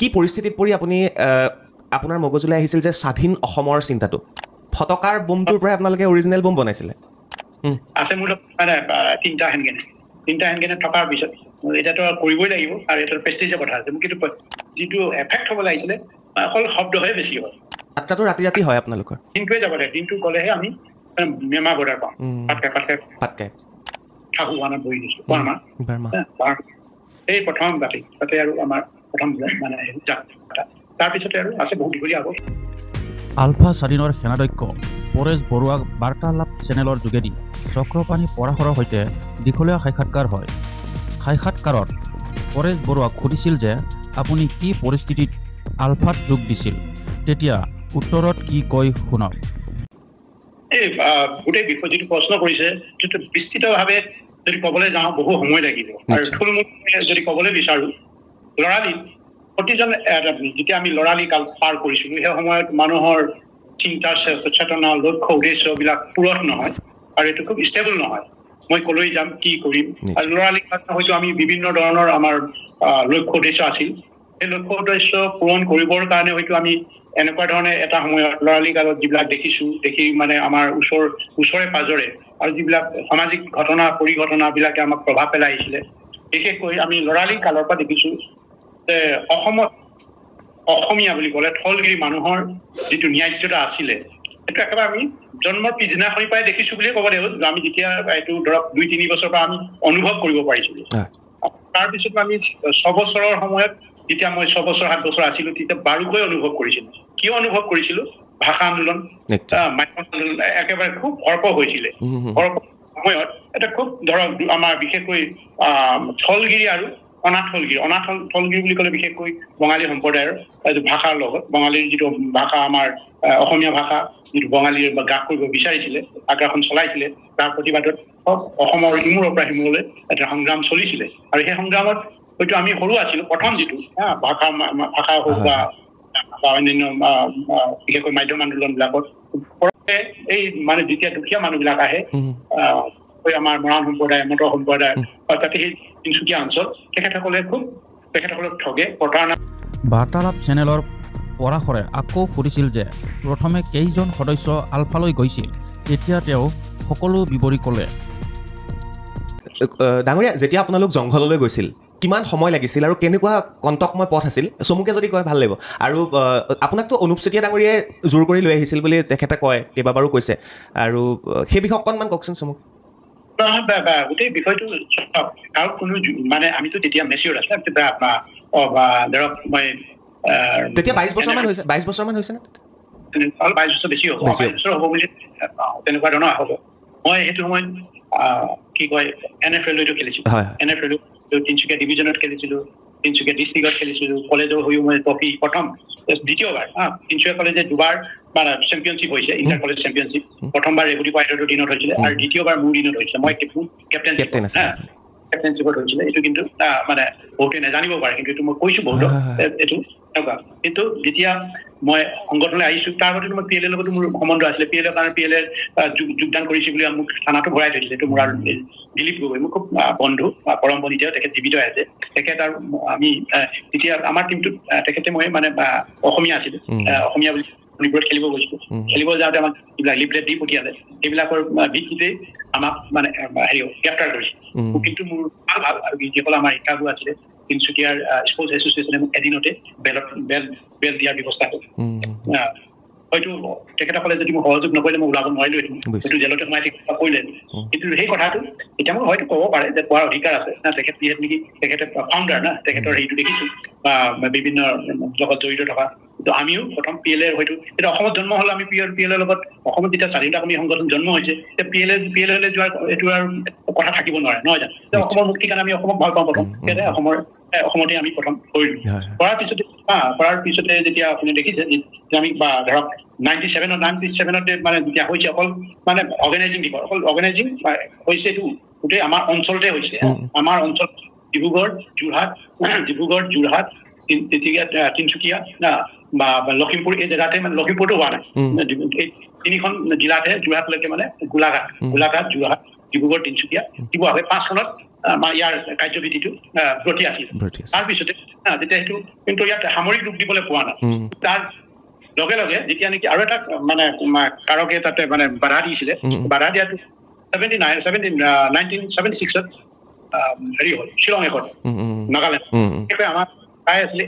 কি পৰিস্থিতিত পৰি আপুনি আপোনাৰ মগজুলৈ আহিছিল যে স্বাধীন অসমৰ চিন্তাটো ফটকাৰ বোমটোৰ পৰাই আপোনালোকে অৰিজিনেল বোম বনাইছিলে আছে মোৰ মানে তিনিটা হেনকেনে থকাৰ পিছত এতিয়াতো কৰিবই লাগিব আৰু এটাৰ প্ৰেষ্টিজৰ কথা আছে মোক কিন্তু যিটো এফেক্ট হ'ব লাগিছিলে অকল শব্দহে বেছি হয় যাত্ৰাটো ৰাতি ৰাতি হয় আপোনালোকৰ দিনটোৱে যাব লাগে দিনটো গ'লেহে আমি মেমা বৰ্ডাৰ পাওঁ পাতকে থাকো আনত বহি দিছোঁ এই প্ৰথম তাতে আৰু আমাৰ প্ৰথম মানে যাত্ৰা তাৰপিছতে আৰু আছে বহুত দীঘলীয়া হ'ব আলফা স্বাধীনৰ সেনাধ্যক্ষ পৰেশ বৰুৱাক বাৰ্তালাপ চেনেলৰ যোগেদি চক্ৰপাণী পৰাশৰৰ সৈতে দীঘলীয়া সাক্ষাৎকাৰ হয় সাক্ষাৎকাৰত পৰেশ বৰুৱাক সুধিছিল যে আপুনি কি পৰিস্থিতিত আলফাত যোগ দিছিল তেতিয়া উত্তৰত কি কয় শুনক এই গোটেই বিষয় যিটো প্ৰশ্ন কৰিছে যিটো বিস্তৃতভাৱে যদি ক'বলৈ যাওঁ বহু সময় লাগিব আৰু থুলমূলকৈ যদি ক'বলৈ বিচাৰোঁ ল'ৰালি প্ৰতিজন যেতিয়া আমি ল'ৰালি কাল পাৰ কৰিছিলোঁ সেই সময়ত মানুহৰ চিন্তা চেতনা লক্ষ্য উদ্দেশ্যবিলাক পূৰণ নহয় আৰু এইটো খুব ষ্টেবল নহয় মই ক'লৈ যাম কি কৰিম আৰু ল'ৰালি কালত হয়তো আমি বিভিন্ন ধৰণৰ আমাৰ লক্ষ্য উদ্দেশ্য আছিল সেই লক্ষ্য উদ্দেশ্য পূৰণ কৰিবৰ কাৰণে হয়তো আমি এনেকুৱা ধৰণে এটা সময়ত ল'ৰালি কালত যিবিলাক দেখি মানে আমাৰ ওচৰে পাজৰে আৰু যিবিলাক সামাজিক ঘটনা পৰিঘটনাবিলাকে আমাক প্ৰভাৱ পেলাই আহিছিলে বিশেষকৈ আমি ল'ৰালি কালৰ পৰা দেখিছোঁ যে অসমীয়া বুলি ক'লে থলগিৰি মানুহৰ যিটো ন্যায্যতা আছিলে সেইটো একেবাৰে আমি জন্মৰ পিছদিনাখনি পৰাই দেখিছোঁ বুলিয়ে ক'ব লাগিব আমি যেতিয়া এইটো ধৰক 2-3 বছৰৰ পৰা আমি অনুভৱ কৰিব পাৰিছিলোঁ তাৰপিছত আমি 6 বছৰৰ সময়ত যেতিয়া মই 6 বছৰ 7 বছৰ আছিলোঁ তেতিয়া বাৰুকৈ অনুভৱ কৰিছিলোঁ কিয় অনুভৱ কৰিছিলোঁ ভাষা আন্দোলন একেবাৰে খুব ভৰপৰ হৈছিলে সময়ত এটা খুব ধৰক আমাৰ বিশেষকৈ থলগিৰি আৰু অনাথ থলগিৰি বুলি ক'লে বিশেষকৈ বঙালী সম্প্ৰদায়ৰ ভাষাৰ লগত বঙালীৰ যিটো ভাষা আমাৰ অসমীয়া ভাষা যিটো বঙালীৰ গ্ৰাস কৰিব বিচাৰিছিলে আগ্ৰাসন চলাইছিলে তাৰ প্ৰতিবাদত অসমৰ ইমূৰৰ পৰা সিমূৰলৈ এটা সংগ্ৰাম চলিছিলে আৰু সেই সংগ্ৰামত হয়তো আমি সৰু আছিলোঁ প্ৰথম যিটো ভাষা হওক বা অন্যান্য বিশেষকৈ মাধ্যম আন্দোলনবিলাকত এই মানে যেতিয়া দুখীয়া মানুহবিলাক আহে আমাৰ মৰাণ সম্প্ৰদায় মটৰ সম্প্ৰদায় তাতে সেই তিনিচুকীয়া অঞ্চল তেখেতসকলক ঠগে প্ৰতাৰণা বাৰ্তালাপ চেনেলৰ পৰাশৰে আকৌ সুধিছিল যে প্ৰথমে কেইজন সদস্য আলফালৈ গৈছিল তেতিয়া তেওঁ সকলো বিৱৰি ক'লে ডাঙৰীয়া যেতিয়া আপোনালোক জংঘললৈ গৈছিল কিমান সময় লাগিছিল আৰু কেনেকুৱা কণ্টকময় পথ আছিল চমুকে যদি কয় ভাল লাগিব আৰু আপোনাকতো অনুপ চেতিয়া ডাঙৰীয়াই জোৰ কৰি লৈ আহিছিল বুলি তেখেতে কয় কেইবাবাৰো কৈছে আৰু সেই বিষয়ে অকণমান কওকচোন চমুক গোটেই বিষয়টো আৰু কোনো মানে আমিতো তেতিয়া মেচিয়ৰ আছোঁ ধৰক মই তেতিয়া 22 বছৰমান হৈছে 22 বছৰমান হৈছে নে 22 বছৰ বেছি হ'ব 22 বছৰ হ'ব বুলি তেনেকুৱা ধৰণৰ হ'ব মই সেইটো সময়ত কি কয় NFL-টো খেলিছিলোঁ NFL তিনিচুকীয়া ডিভিজনত খেলিছিলোঁ তিনিচুকীয়া ডিষ্ট্ৰিক্টত খেলিছিলোঁ কলেজৰ হৈও মই ট্ৰফি প্ৰথম দ্বিতীয়বাৰ তিনিচুকীয়া কলেজে দুবাৰ মানে চেম্পিয়নশ্বিপ হৈছে ইণ্টাৰ কলেজ চেম্পিয়নশ্বিপ প্ৰথমবাৰ ৰেগুটি পাইলটৰ দিনত হৈছিলে আৰু দ্বিতীয়বাৰ মোৰ দিনত হৈছিলে মই কেপ্টেইনশ্বিপত হৈছিলে এইটো কিন্তু মানে বহুতে নাজানিব পাৰে কিন্তু এইটো মই কৈছোঁ বহুত এইটো এনেকুৱা কিন্তু যেতিয়া মই সংগঠনলৈ আহিছোঁ তাৰ আগতে মই PLA লগতো মোৰ সম্বন্ধ আছিলে PLA কাৰণে PLA যোগদান কৰিছে বুলি মোক থানাটো ভৰাই থৈছিলে এইটো মোৰ আৰু দিলীপ গগৈ মোৰ খুব বন্ধু পৰম বন্ধু তেখেত জীৱিত আছে তেখেত আৰু আমি তেতিয়া আমাৰ টিমটোত তেখেতে মই মানে অসমীয়া আছিলোঁ অসমীয়া বুলি মণিপুৰত খেলিব গৈছিলোঁ খেলিব যাওঁতে আমাক যিবিলাক লিফলেট দি পঠিয়ালে সেইবিলাকৰ ভিত্তিতেই আমাক মানে গ্ৰেপ্তাৰ কৰিছে কিন্তু মোৰ ভাল আৰু যিসকল আমাৰ শিক্ষাগুৰু আছিলে তিনিচুকীয়াৰ স্পৰ্টছ এছ'চিয়েশ্যনে মোক এদিনতে বেল দিয়াৰ ব্যৱস্থা হ'ল হয়তো তেখেতসকলে যদি মোক সহযোগ নকৰিলে মই ওলাব নোৱাৰিলোঁ সেইটো জেলতে সোমাই কৰিলে কিন্তু সেই কথাটো এতিয়া মোক হয়তো ক'ব পাৰে যে কোৱাৰ অধিকাৰ আছে না তেখেতে ফাউণ্ডাৰ না তেখেতৰ হেৰিটো দেখিছোঁ বা বিভিন্ন লগত জড়িত থকা তো আমিও প্ৰথম PLA হয়তো এতিয়া অসমত জন্ম হ'লে আমি PLA লগত অসমত যেতিয়া স্বাধীনতা কৰ্মী সংগঠন জন্ম হৈছে তেতিয়া PLA যোৱাৰ এইটো আৰু কথা থাকিব নোৱাৰে নহয় জানো অসমৰ মুক্তিৰ কাৰণে আমি অসমক ভাল পাওঁ প্ৰথম সেইকাৰণে অসমতে আমি প্ৰথম কৰিলোঁ কৰাৰ পিছতে যেতিয়া আপুনি দেখিছে যে আমি ধৰক 97তে মানে যেতিয়া হৈছে অকল মানে অৰ্গেনাইজিং হৈছে এইটো গোটেই আমাৰ অঞ্চলতে হৈছে আমাৰ অঞ্চল ডিব্ৰুগড় যোৰহাট তিনিচুকীয়া বা লখিমপুৰ এই জেগাতে মানে লখিমপুৰতো হোৱা নাই এই তিনিখন জিলাতে যোৰহাটলৈকে মানে গোলাঘাট যোৰহাট ডিব্ৰুগড় তিনিচুকীয়া শিৱসাগৰ 5 খনত আমাৰ ইয়াৰ কাৰ্যবিধিটো ব্ৰতি আছিল তাৰপিছতে যেতিয়া সেইটো কিন্তু ইয়াত সামৰিক ৰূপ দিবলৈ পোৱা নাই তাৰ লগে লগে যেতিয়া নেকি আৰু এটা মানে কাৰকে তাতে মানে বাধা দিছিলে বাধা দিয়াটো 1976 হেৰি হ'ল শ্বিলং একৰ্ড নাগালেণ্ড আমাৰ প্ৰায় আছিলে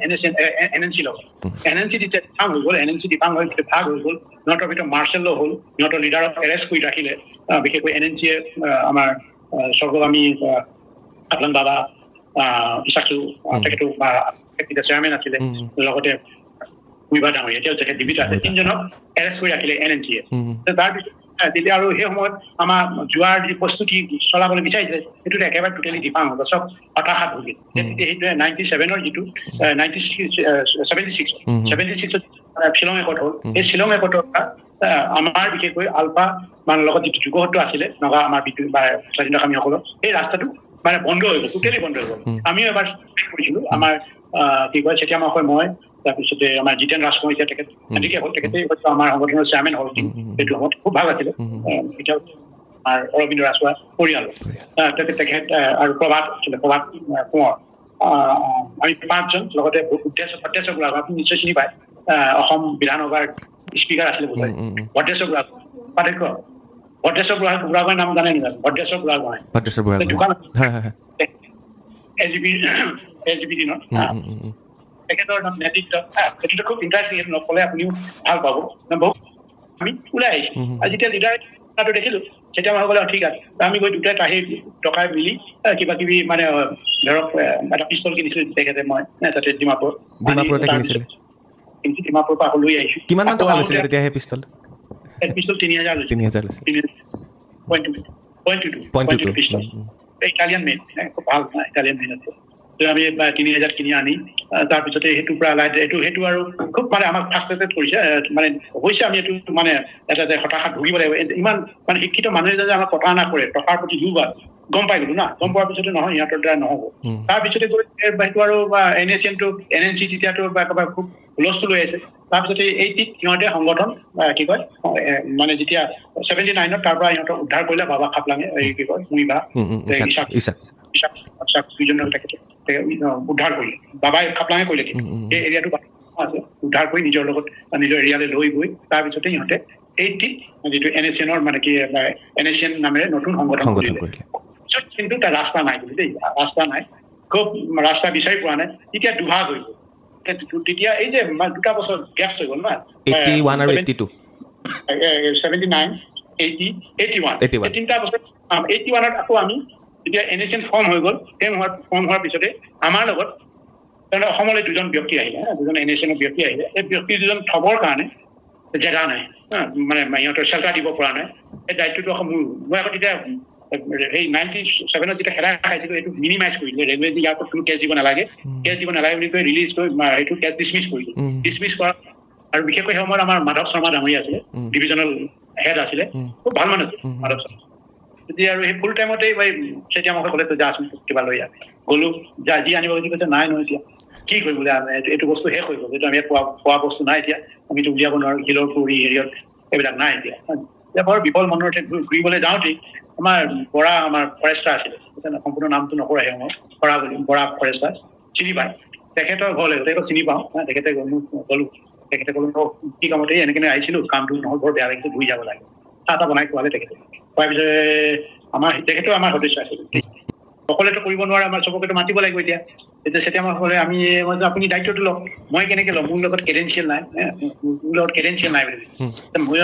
NNC লগত NNC যেতিয়া ভাগ হৈ গ'ল NNC ভাগ হৈ গ'ল সিহঁতৰ ভিতৰত মাৰ্চেল ল হ'ল সিহঁতৰ লিডাৰক এৰেষ্ট কৰি ৰাখিলে বিশেষকৈ NNCয়ে আমাৰ স্বৰ্গগামী আফলান বাবা ইছাকু তেখেতো চেয়াৰমেন আছিলে লগতে কুইবা ডাঙৰীয়া এতিয়াও তেখেত জীৱিত আছে তিনিজনক এৰেষ্ট কৰি ৰাখিলে NNCয়ে তাৰপিছত তেতিয়া আৰু সেই সময়ত আমাৰ যোৱাৰ যি প্ৰস্তুতি চলাবলৈ বিচাৰিছে সেইটোত একেবাৰে টোটেলি ডিফাং হ'ল চব হতাশাত ভুগিল সেইটোৱে 97ৰ যিটো 76 শ্বিলং একৰ্ড হ'ল এই শ্বিলং একৰ্ডৰ আমাৰ বিশেষকৈ আলফা মানে লগত যিটো যুগহত্য আছিলে নগা আমাৰ স্বাধীনতাকামীসকলৰ সেই ৰাস্তাটো মানে বন্ধ হৈ গ'ল টোটেলি বন্ধ হৈ গ'ল আমিও এবাৰ কৰিছিলোঁ আমাৰ কি কয় তেতিয়া মই তাৰপিছতে আমাৰ জিতেন ৰাজকুমাৰ এতিয়া তেখেত এনেকৈ হ'ল তেখেতে আমাৰ সংগঠনৰ চেয়াৰমেন হ'ল সেইটো সময়ত খুব ভাল আছিলে এতিয়াও আমাৰ অৰবিন্দ ৰাজখোৱা পৰিয়াল তেখেত আৰু প্ৰভাত আছিলে প্ৰভাত কোঁৱৰ আমি 5জন লগতে ভদ্ৰেশ্বৰ বুঢ়াগোহাঁই আপুনি নিশ্চয় চিনি পায় অসম বিধানসভাৰ স্পীকাৰ আছিলে বোধহয় ভদ্ৰেশ্বৰ বুঢ়াগোহাঁইৰ নাম জানে নেজানে ভদ্ৰেশ্বৰ বুঢ়াগোহাঁই দোকান এজিবি দিনত তেখেতৰ নেতৃত্ব সেইটোতো খুব ইণ্টাৰেষ্টিং সেইটো নকলে আপুনিও ভাল পাব বহুত আমি ওলাই আহিছোঁ আৰু যেতিয়া লিডাৰটো দেখিলোঁ তেতিয়া মই ক'লে ঠিক আছে আমি গৈ দুটাই টকাই মিলি কিবা কিবি মানে ধৰক এটা পিষ্টল কিনিছিলোঁ তেখেতে মই তাতে ডিমাপুৰতে কিনিছিলোঁ ডিমাপুৰৰ পৰা লৈ আহিছোঁ কিমান মান টকা লৈছিলে তেতিয়া সেই পিষ্টল 3000 পিষ্টল ইটালিয়ান মেড খুব ভাল ইটালিয়ান মেড আছে আমি 3000 কিনি আনি তাৰপিছতে সেইটোৰ পৰা সেইটো আৰু খুব মানে আমাক ফাৰ্ষ্টেটেড কৰিছে মানে হৈছে আমি এইটো মানে এটা হতাশাত ভুগিব লাগিব ইমান মানে শিক্ষিত মানুহে যে আমাক প্ৰতাৰণা কৰে টকাৰ প্ৰতি লোভ আছে গম পাই গ'লো না গম পোৱাৰ পিছতে নহয় ইহঁতৰ দ্বাৰা নহ'ব তাৰপিছতে গৈ সেইটো আৰু NNC তেতিয়াতো একেবাৰে খুব হুলস্থুল হৈ আছে তাৰপিছতে 80ত সিহঁতে সংগঠন কি কয় মানে যেতিয়া 79ত তাৰ পৰা ইহঁতক উদ্ধাৰ কৰিলে বাবা খাপলাঙে এই কি কয় মুইবা ইছাক দুজনৰ তেখেতে উদ্ধাৰ কৰিলে বাবাই খাপলাঙে কৰিলে সেই এৰিয়াটো আছে উদ্ধাৰ কৰি নিজৰ লগত নিজৰ এৰিয়ালৈ লৈ গৈ তাৰপিছতে ইহঁতে 80ত যিটো NSN মানে কি NSN নামেৰে নতুন সংগঠন কৰিলে কিন্তু তাৰ ৰাস্তা নাই বুলি দেই ৰাস্তা নাই খুব ৰাস্তা বিচাৰি পোৱা নাই তেতিয়া দুভাগ হৈ গ'ল তেতিয়া এই যে দুটা বছৰ গেপছ হৈ গ'ল না 81 আৰু 82 79 80 81 তিনিটা বছৰ 81ত আকৌ আমি যেতিয়া NSN ফৰ্ম হৈ গ'ল সেই ফৰ্ম হোৱাৰ পিছতে আমাৰ লগত তাৰমানে অসমলৈ দুজন ব্যক্তি আহিলে দুজন NSNৰ ব্যক্তি আহিলে এই ব্যক্তি দুজন থবৰ কাৰণে জেগা নাই মানে সিহঁতৰ চেল্টাৰ দিব পৰা নাই এই দায়িত্বটো আকৌ মই আকৌ তেতিয়া সেই 97ত যেতিয়া খেলা খাইছিলোঁ এইটো মিনিমাইজ কৰিলে ৰেলৱে যে ইয়াৰ কোনো কেছ দিব নালাগে বুলি কৈ ৰিলিজ কৰি সেইটো কেছ ডিছমিছ কৰিলোঁ ডিছমিছ কৰা আৰু বিশেষকৈ সময়ত আমাৰ মাধৱ শৰ্মা ডাঙৰীয়া আছিলে ডিভিজনেল হেড আছিলে খুব ভাল মানুহ মাধৱ শৰ্মা তেতিয়া আৰু সেই ফুল টাইমতে তেতিয়া মই ক'লে যাচোন কিবা লৈ আহ গ'লো যি আনিব বুলি কৈছে নাই নহয় এতিয়া কি কৰিব বোলে এইটো বস্তু শেষ হৈ গ'ল যিটো আমি পোৱা বস্তু নাই এতিয়া আমিতো উলিয়াব নোৱাৰোঁ শিলৰ পুৰি হেৰিয়ত এইবিলাক নাই এতিয়া বৰ বিফল মনৰ ঘূৰিবলৈ যাওঁতেই আমাৰ ফৰেষ্টাৰ আছিলে সম্পূৰ্ণ নামটো নকৰে সেই সময়ত বৰা ফৰেষ্টাৰ চিনি পায় তেখেতৰ ঘৰলৈ তেখেতক চিনি পাওঁ তেখেতে গ'লো তেখেতে ক'লো কি কামতে এনেকৈ আহিছিলোঁ কামটো নহ'ল বৰ বেয়া লাগিছে ঘূৰি যাব লাগে চাহ এটা বনাই খোৱালে তেখেতে খোৱাৰ পিছতে তেখেতেও আমাৰ সদস্য আছিল সকলোৱেতো কৰিব নোৱাৰে আমাৰ চবকেতো মাতিব লাগিব এতিয়া তেতিয়া আমাৰ ক'লে আপুনি দায়িত্বটো লওক মই কেনেকৈ ল'ম মোৰ লগত ক্ৰেডেঞ্চিয়েল নাই বুলি মই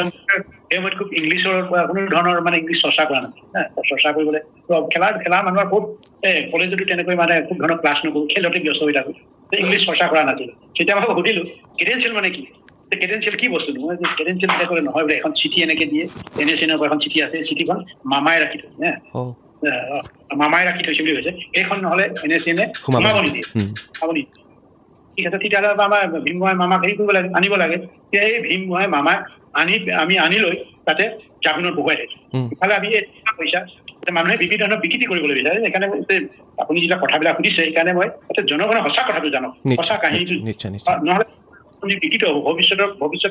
সেই সময়ত খুব ইংলিছৰ কোনো ধৰণৰ মানে ইংলিছ চৰ্চা কৰা নাছিল চৰ্চা কৰিবলৈ খেলা মানুহৰ বহুত কলেজতো তেনেকৈ মানে খুব ধৰণৰ ক্লাছ নকৰোঁ খেলতে ব্যস্ত হৈ থাকোঁ ইংলিছ চৰ্চা কৰা নাছিল তেতিয়া মই সুধিলোঁ ক্ৰেডেঞ্চিয়েল মানে কি ক্ৰেডেঞ্চিয়েল কি বস্তু মই ক্ৰেডেঞ্চিয়েল তেতিয়া ক'লে নহয় বোলে এখন চিঠি এনেকৈ দিয়ে NSNৰ পৰা এখন চিঠি আছে চিঠিখন মামাই ৰাখি থৈছে মামাই ৰাখি থৈছে বুলি কৈছে সেইখন নহ'লে NSNে সোমাব নিদিয়ে ঠিক আছে তেতিয়াহ'লে আমাৰ ভীমগোহাঁই মামাক হেৰি কৰিব লাগে আনিব লাগে তেতিয়া এই ভীমগোহাঁই মামাক আমি আনি লৈ তাতে জামিনত বহুৱাই থৈছোঁ ইফালে আমি এই পইচা মানুহে বিভিন্ন ধৰণৰ বিকৃতি কৰিবলৈ বিচাৰে সেইকাৰণে আপুনি যেতিয়া কথাবিলাক সুধিছে সেইকাৰণে মই জনগণে সঁচা কথাটো জানক সঁচা কাহিনীটো নহ'লে বিকৃত হ'ব ভৱিষ্যত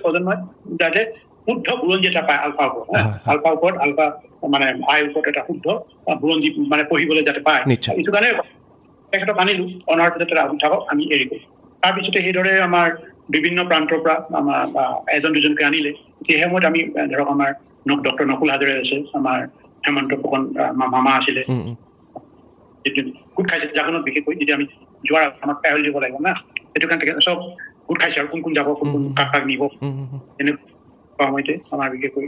প্ৰজন্মই যাতে শুদ্ধ বুৰঞ্জী এটা পায় আলফা ওপৰত আলফা মানে আই ওপৰত এটা শুদ্ধ বুৰঞ্জী মানে পঢ়িবলৈ যাতে পায় এইটো কাৰণে তেখেতক আনিলো অনাৰ পিছতে থাকক আমি এৰি গ'লো তাৰপিছতে সেইদৰে আমাৰ বিভিন্ন প্ৰান্তৰ পৰা আমাৰ এজন দুজনকে আনিলে সেই সময়ত আমি ধৰক আমাৰ ডক্টৰ নকুল হাজৰে আছে আমাৰ হেমন্ত ফুকন মামা আছিলে গোট খাইছে জাগৰণত বিশেষকৈ যেতিয়া আমি যোৱাৰ আমাক পেহল দিব লাগিব না সেইটো কাৰণে চব গোট খাইছে আৰু কোন যাব কোন কাক কাক নিব এনেকুৱা সময়তে আমাৰ বিশেষকৈ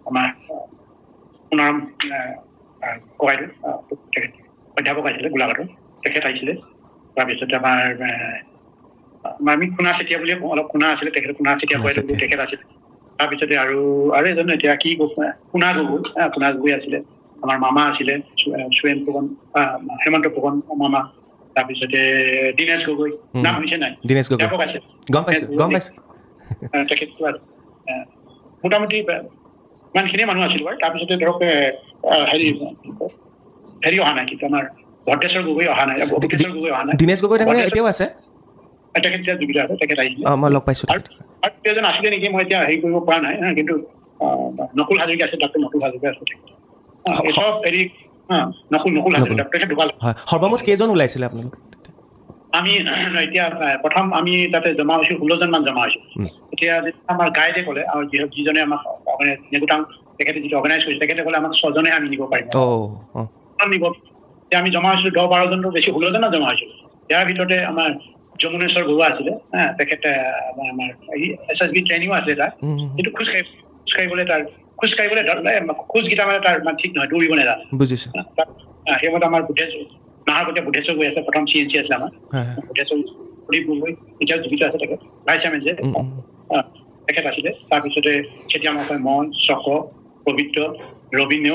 আমাৰ সোণাৰাম ককাইদেউ তেখেত অধ্যাপক আছিলে গোলাঘাটৰ তেখেত আহিছিলে তাৰপিছতে আমাৰ আমি খুনা চেতিয়া বুলিয়ে অলপ খুনা আছিলে তেখেত খুনা চেতিয়া কয় তেখেত আছিলে তাৰপিছতে আৰু এজন এতিয়া কি খুনা গগৈ আছিলে আমাৰ মামা আছিলে সুৰেন ফুকন হেমন্ত ফুকন মামা তাৰপিছতে দীনেশ গগৈ নাম শুনিছে নাই দীনেশ গগৈ আছে গম পাইছো তেখেতটো আছে মোটামুটি ইমানখিনিয়ে মানুহ আছিল বাৰু তাৰপিছতে ধৰক হেৰি অহা নাই কিন্তু আমাৰ ভদ্ৰেশ্বৰ গগৈ অহা নাই দীনেশ গগৈ এতিয়াও আছে তেখেত এতিয়া জীৱিত আছে তেখেত আহিছিলে মই লগ পাইছো আৰু এজন আছিলে নেকি মই এতিয়া হেৰি কৰিব পৰা নাই কিন্তু নকুল হাজৰিকা আছে ডক্টৰ নকুল হাজৰিকা আছে চব হেৰি নকুল হাজৰিকা তেখেত ঢুকালে সৰ্বমুঠ কেইজন ওলাইছিলে আপোনালোক আমি এতিয়া প্ৰথম আমি তাতে জমা হৈছো 16জন মান জমা হৈছো এতিয়া আমাৰ গাইডে ক'লে আৰু যিজনে আমাক নেগুটাং তেখেতে যিটো অৰ্গেনাইজ কৰিছে তেখেতে ক'লে আমাক 6জনে আমি নিব পাৰিম নিব এতিয়া আমি জমা হৈছিলো 10-12জনটো বেছি 16জনে জমা হৈছিলো ইয়াৰ ভিতৰতে আমাৰ যমুনেশ্বৰ বৰুৱা আছিলে তেখেতে আমাৰ SSB ট্ৰেইনিঙো আছিলে তাৰ কিন্তু খোজকাঢ়িবলৈ খোজকেইটা মানে তাৰ ঠিক নহয় দৌৰিব নাজানে বুজিছো সেইমতে আমাৰ নাহৰকটীয়া বুদ্ধেশ্বৰ গৈ আছে প্ৰথম CNC আছিলে আমাৰ বুদ্ধেশ্বৰ প্ৰদীপ গগৈ এতিয়া জীৱিত আছে তেখেত ভাইচ চেয়াৰমেন যে তেখেত আছিলে তাৰপিছতে তেতিয়া আমাৰ মই চক্ৰ পবিত্ৰ ৰবীন্দ্ৰ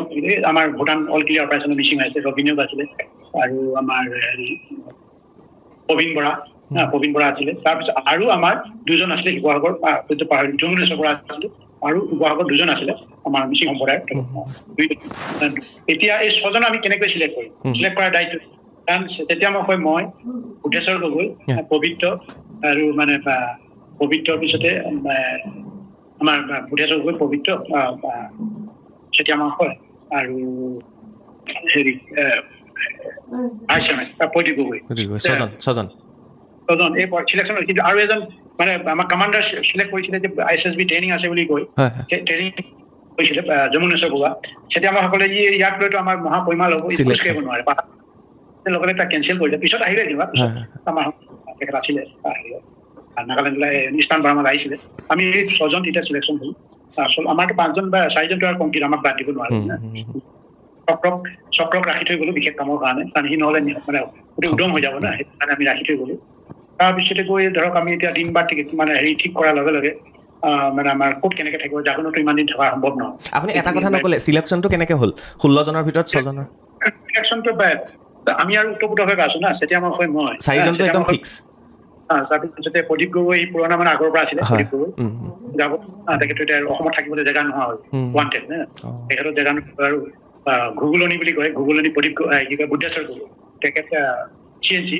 আমাৰ ভূটান অল ক্লিয়াৰ অপাৰেশ্যনৰ মিচিং আছে ৰবীন্দ্ৰ আছিলে আৰু আমাৰ প্ৰবীণ বৰা আছিলে তাৰপিছত আৰু আমাৰ দুজন আছিলে শিৱসাগৰ যমুনেশ্বৰ বৰা আছিলে আৰু শিৱসাগৰ দুজন আছিলে আমাৰ মিচিং সম্প্ৰদায়ৰ এতিয়া এই 6জন আমি কেনেকৈ চিলেক্ট কৰিম চিলেক্ট কৰাৰ দায়িত্ব কাৰণ তেতিয়া মই বুদ্ধেশ্বৰ গগৈ পবিত্ৰ আৰু মানে পবিত্ৰৰ পিছতে আমাৰ বুদ্ধেশ্বৰ গগৈ পবিত্ৰ তেতিয়া আমাৰ হয় আৰু হেৰি প্ৰদীপ গগৈ 6জন এই চিলেকশ্যন কিন্তু আৰু এজন মানে আমাৰ কমাণ্ডাৰ চিলেক্ট কৰিছিলে যে SSB ট্ৰেইনিং আছে বুলি কৈ ট্ৰেইনিং কৰিছিলে যমুনেশ্বৰ বৰুৱা তেতিয়া আমাৰ সকলে ইয়াক লৈতো আমাৰ মহাপৰিমাল হ'ব খোজ কাঢ়িব নোৱাৰে লগতে তাক কেঞ্চেল কৰিলে পিছত আহিলে যেনিবা পিছত আমাৰ তেখেত আছিলে নাগালেণ্ডলৈ ইষ্টাৰ্ণ বাৰ্মাত আহিছিলে আমি 6জন তেতিয়া চিলেকশ্যন হ'ল আচল আমাৰতো 5জন বা 4জনটো আৰু কমপ্লিট আমাক বাদ দিব নোৱাৰে চক্ৰক ৰাখি থৈ গ'লো বিশেষ কামৰ কাৰণে কাৰণ সি নহ'লে মানে গোটেই উদম হৈ যাব না সেইকাৰণে আমি ৰাখি থৈ গ'লো তাৰপিছতে গৈ ধৰক আমি এতিয়া দিন বাৰ টিকেট মানে হেৰি ঠিক কৰাৰ লগে লগে মানে আমাৰ ক'ত কেনেকে থাকিব জাগৰণতো ইমান দিন থকা সম্ভৱ নহয় আপুনি এটা কথা নক'লে চিলেকশ্যনটো কেনেকে হ'ল 16জনৰ ভিতৰত 6জনৰ চিলেকশ্যনটো আমি আৰু উত্তৰপুতভাৱে আছো না তেতিয়া মই 4জনটো একদম ফিক্স তাৰপিছতে প্ৰদীপ গগৈ পুৰণা মানে আগৰ পৰা আছিলে প্ৰদীপ গগৈ যাব তেখেতে এতিয়া অসমত থাকিবলৈ জেগা নোহোৱা হ'ল ৱান্টেড তেখেতৰ জেগা আৰু ঘুগুলনি বুলি কয় ঘুগুলনি প্ৰদীপ কি কয় বুদ্ধেশ্বৰ গগৈ তেখেত CNC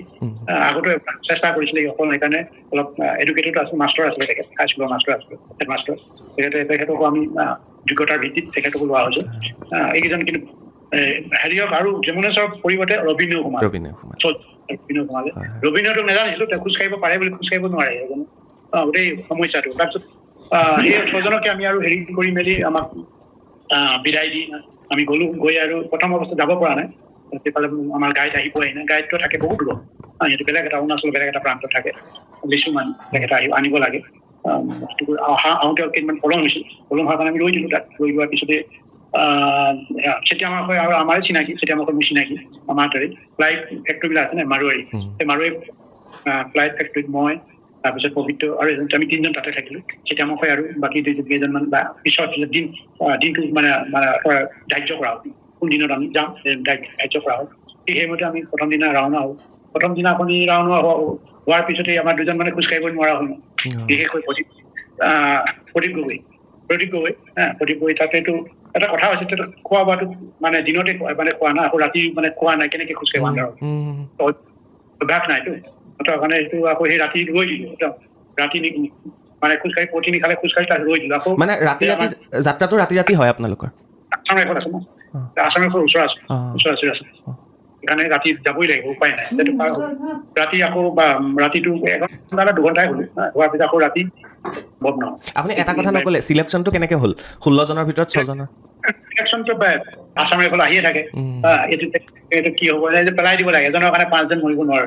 আগতে চেষ্টা কৰিছিলে অকল সেইকাৰণে অলপ এডুকেটেড আছিল মাষ্টাৰ আছিলে তেখেত হাইস্কুলৰ মাষ্টাৰ আছিলে হেড মাষ্টাৰ তেখেতকো আমি যোগ্যতাৰ ভিত্তিত তেখেতকো লোৱা হৈছে এইকেইজন কিন্তু হেৰিয়ক আৰু যমুনেশ্বৰ পৰিৱৰ্তে ৰবীন্দ্ৰ কুমাৰ সোমালে ৰবীন্দ্ৰটোক নাজানিছিলো তেওঁ খোজ কাঢ়িব পাৰে বুলি খোজ কাঢ়িব নোৱাৰে গোটেই সমস্যাটো তাৰপিছত সেই 6জনকে আমি আৰু হেৰি কৰি মেলি আমাক বিদায় দি আমি গ'লো গৈ আৰু প্ৰথম অৱস্থাত যাব পৰা নাই সেইফালে আমাৰ গাইড আহি পোৱাই নাই গাইডটো থাকে বহুত দূৰত সিহঁতে বেলেগ এটা অৰুণাচল বেলেগ এটা প্ৰান্তত থাকে লিচুমান তেখেত আনিব লাগে আহোঁতে কেইদিনমান পলম হৈছিল পলম হোৱাৰ কাৰণে আমি ৰৈ দিলোঁ তাত ৰৈ লোৱাৰ পিছতে তেতিয়া আমাৰ হয় আৰু আমাৰে চিনাকি তেতিয়া আমাৰ মোৰ চিনাকি আমাৰ হাতৰে ফ্লাইট ফেক্টৰীবিলাক আছে নাই মাৰোৱাৰী সেই মাৰোৱাৰী ফ্লাইট ফেক্টৰীত মই তাৰপিছত পবিত্ৰ আৰু আমি 3জন তাতে থাকিলোঁ তেতিয়া আমাৰ হয় আৰু বাকী কেইজনমান বা পিছত দিনটো মানে ধাৰ্য কৰা হ'ল কোন দিনত আমি যাম ধাৰ্য কৰা হ'ল সেইমতে আমি প্ৰথম দিনা ৰাওনা হ'ল প্ৰথম দিনা আপুনি ৰাওনা হোৱাৰ পিছতে আমাৰ 2জন মানে খোজ কাঢ়িব নোৱাৰা হ'ল বিশেষকৈ প্ৰদীপ গগৈ তাতেতো এটা কথা হৈছে খোৱা বোৱাটো মানে দিনতে মানে খোৱা না আকৌ ৰাতি মানে খোৱা নাই কেনেকে খোজ কাঢ়িব অভ্যাস নাইতো কাৰণে এইটো আকৌ সেই ৰাতি ৰৈ দিলোঁ ৰাতি মানে খোজকাঢ়ি পঠিনি খালে খোজকাঢ়ি তাত ৰৈ দিলোঁ আকৌ মানে ৰাতি যাত্ৰাটো ৰাতি হয় আপোনালোকৰ আছাম ৰাইফল আছে ন আছাম ৰাইফল ওচৰ আছে সেইকাৰণে ৰাতি যাবই লাগিব উপায় নাই সেইটো পাৰ হ'ল ৰাতি আকৌ ৰাতিটো 1 ঘণ্টা বা 2 ঘণ্টাই হ'ল হোৱাৰ পিছত আকৌ ৰাতি বদনাম আপুনি এটা কথা নক'লে চিলেকশ্যনটো কেনেকৈ হ'ল 16 জনৰ ভিতৰত 6 জনৰ চিলেকশ্যনটো আছাম ৰাইফল আহিয়ে থাকে এইটো কি হ'ব যে পেলাই দিব লাগে এজনৰ কাৰণে 5 জন মৰিব নোৱাৰো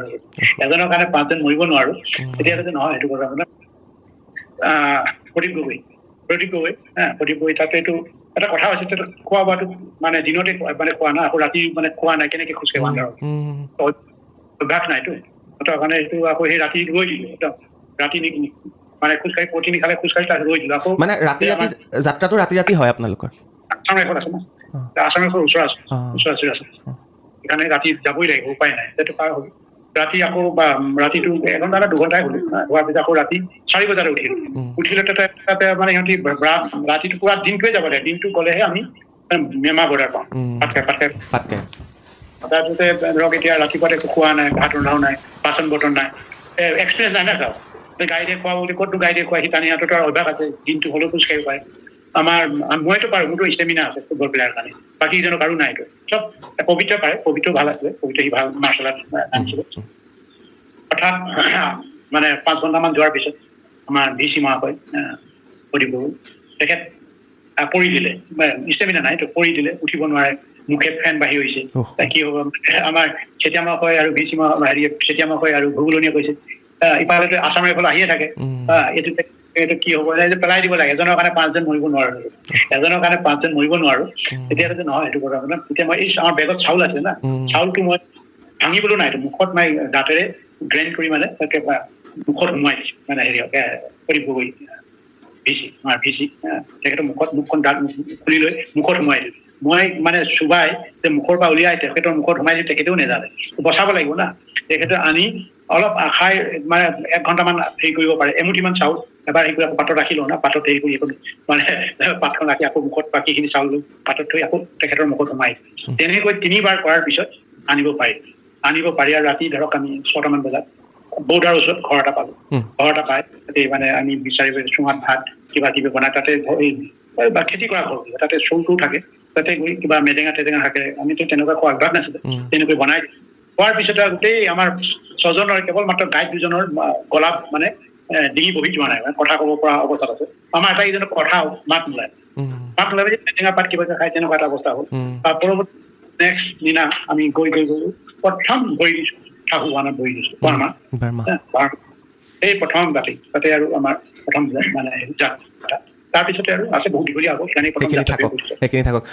এজনৰ কাৰণে 5 জন মৰিব নোৱাৰো তেতিয়া যদি নহয় সেইটো কথা মানে প্ৰদীপ গগৈ তাতে এইটো এটা কথা হৈছে খোৱা বোৱাটো মানে দিনতে মানে খোৱা না আকৌ ৰাতি মানে খোৱা নাই কেনেকে খোজকাঢ়ি বান্ধৰ অভ্যাস নাইতো কাৰণে এইটো আকৌ সেই ৰাতি ৰৈ দিলোঁ ৰাতি মানে খোজকাঢ়ি পঠিনি খালে খোজকাঢ়ি তাত ৰৈ দিলোঁ আকৌ মানে যাত্ৰাটো ৰাতি হয় আপোনালোকৰ আছাম ৰাইফল আছে ন আছাম ৰাইফল ওচৰ আছে সেইকাৰণে ৰাতি যাবই লাগিব উপায় নাই সেইটো পাৰ হ'ল ৰাতি আকৌ ৰাতিটো 1 ঘণ্টা বা 2 ঘণ্টাই হ'ল হোৱাৰ পিছত আকৌ ৰাতি 4 বজাতে উঠিলোঁ তাতে মানে সিহঁতি ৰাতিটো পুৰা দিনটোৱে যাব লাগে দিনটো গ'লেহে আমি মেমা বৰ্ডাৰ পাওঁ পাতকে তাৰপিছতে ধৰক এতিয়া ৰাতিপুৱাতে একো খোৱা নাই ভাত ৰন্ধাও নাই বাচন বৰ্তন নাই এক্সপিৰিয়েঞ্চ নাই না চাওক গাড়ীতে খোৱা বুলি ক'তনো গাড়ীতে খোৱা সিটানি সিহঁতৰ অভ্যাস আছে দিনটো হ'লেও খোজকাঢ়িব পাৰে মইতো পাৰোঁ মোৰতো ষ্টেমিনা আছে ফুটবল প্লেয়াৰ কাৰণে বাকী ইজনৰ কাৰো নাইতো চব পবিত্ৰ পাৰে পবিত্ৰ ভাল আছিলে পবিত্ৰ সি ভাল মাৰ্চেল আৰ্ট জানিছিলে অৰ্থাৎ মানে 5 ঘণ্টামান যোৱাৰ পিছত আমাৰ VC মহাশয় প্ৰদীপ গগৈ তেখেত পৰি দিলে ষ্টেমিনা নাইতো পৰি দিলে উঠিব নোৱাৰে মুখে ফেন বাঢ়ি হৈছে কি হ'ব আমাৰ চেতিয়া মহাশয় আৰু VC চেতিয়া মহাশয় আৰু ভগুলনীয়ে কৈছে ইফালেতো আছাম ৰাইফল আহিয়ে থাকে এইটো কি হ'ব যে পেলাই দিব লাগে এজনৰ কাৰণে 5 জন মৰিব নোৱাৰো এজনৰ কাৰণে 5 জন মৰিব নোৱাৰো তেতিয়া যদি নহয় সেইটো কথা মানে তেতিয়া মই এই আমাৰ বেগত চাউল আছে না চাউলটো মই ভাঙিবলৈ নাইতো মুখত মই দাঁতেৰে গ্ৰাইণ্ড কৰি মানে তাকে মুখত সোমাই দিছোঁ মানে হেৰি প্ৰদীপ গগৈ VC তেখেতৰ মুখখন দাঁত খুলি লৈ মুখত সোমাই দিলোঁ মই মানে চুবাই যে মুখৰ পৰা উলিয়াই তেখেতৰ মুখত সোমাই দিওঁ তেখেতেও নেজানে বচাব লাগিব না তেখেতে আনি অলপ খাই মানে 1 ঘণ্টামান হেৰি কৰিব পাৰে এমুঠিমান চাউল এবাৰ হেৰি কৰি আকৌ পাতত ৰাখি লওঁ না পাতত হেৰি কৰি মানে পাতখন ৰাখি আকৌ মুখত বাকীখিনি চাউল পাতত থৈ আকৌ তেখেতৰ মুখত সোমাই তেনেকৈ 3বাৰ কৰাৰ পিছত আনিব পাৰি আৰু ৰাতি ধৰক আমি 6টামান বজাত বৰ্ডাৰ ওচৰত ঘৰ এটা পালোঁ ঘৰ এটা পাই তাতে মানে আমি বিচাৰিব চুঙাত ভাত কিবা কিবি বনাই তাতে বা খেতি কৰা ঘৰ তাতে চৌটো থাকে তাতে গৈ কিবা মেটেঙা থাকে আমিতো তেনেকুৱা খোৱা অভ্যাস নাছিলে তেনেকৈ বনাই খোৱাৰ পিছত গোটেই আমাৰ 6 জনৰ কেৱল মাত্ৰ গাইড 2জনৰ গলা মানে ডিঙি বহি যোৱা নাই কথা ক'ব পৰা অৱস্থাত আছে আমাৰ আটাইকেইজনৰ কথা মাত নোলায় যে মেটেঙা পাত কিবা খাই তেনেকুৱা এটা অৱস্থা হ'ল তাৰ পৰৱৰ্তী নেক্সট দিনা আমি গৈ প্ৰথম বহি দিছোঁ ঠাকুৱানত বহি দিছোঁ বাৰ্মা এই প্ৰথম তাতে আৰু আমাৰ প্ৰথম মানে যাত্ৰা তাৰপিছতে আৰু আছে বহুত দীঘলীয়া হ'ব সেইখিনি থাকক